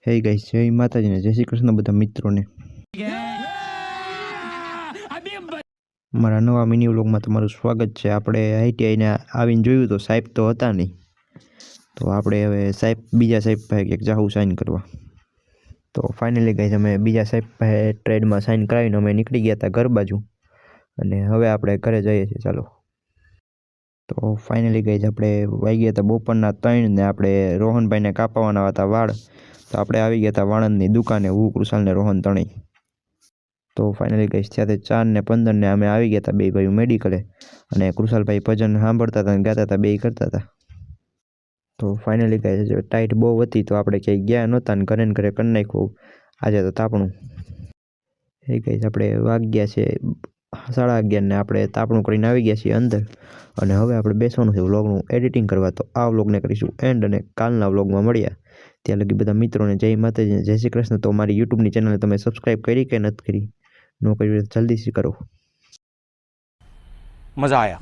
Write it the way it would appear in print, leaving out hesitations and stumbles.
હે ગાઈસ, જય માતાજીને જય શ્રી કૃષ્ણ બધા મિત્રોને. મારા નવા મિની વ્લોગમાં તમારું સ્વાગત છે. આપણે આઈટીઆઈને આવીને જોયું તો સાહેબ તો હતા નહીં, તો આપણે હવે બીજા સાહેબ પાસે ક્યાંક જાહું સાઇન કરવા. તો ફાઇનલી ગાઈસ અમે બીજા સાહેબ પાસે ટ્રેડમાં સાઇન કરાવીને અમે નીકળી ગયા હતા ઘર બાજુ, અને હવે આપણે ઘરે જઈએ છીએ. ચાલો. તો ફાઇનલી ગાઈસ આપણે વાગી ગયા હતા બપોરના 3 ને આપણે રોહનભાઈને કાપવાના હતા વાળ. તો આપણે આવી ગયા હતા વાળંદની દુકાને, હું કૃષાલ ને રોહન ત્રણેય. તો ફાઇનલી ગાઈસ થયા 4:15 ને અમે આવી ગયા હતા બે ભાઈઓ મેડિકલે, અને કૃષાલભાઈ ભજન સાંભળતા હતા અને ગાતા હતા, બે કરતા હતા. તો ફાઇનલી ગાઈસ ટાઈટ બહુ હતી તો આપણે ક્યાંય ગયા નહોતા ને ઘરે ને ઘરે કરી નાખ્યું આજે તો તાપણું. એ ગાઈસ આપણે વાગ્યા છે 11:30 ને આપણે તાપણું કરીને આવી ગયા છીએ અંદર, અને હવે આપણે બેસવાનું છે વ્લોગનું એડિટિંગ કરવા. તો આ વ્લોગને કરીશું એન્ડ, અને કાલના વ્લોગમાં મળ્યા. ત્યાં લગી બધા મિત્રોને જય માતાજી, જય શ્રી કૃષ્ણ. તો મારી યુટ્યુબની ચેનલને તમે સબસ્ક્રાઈબ કરી કે નથી કરી? ન કરી જલ્દીથી કરો. મજા આયા.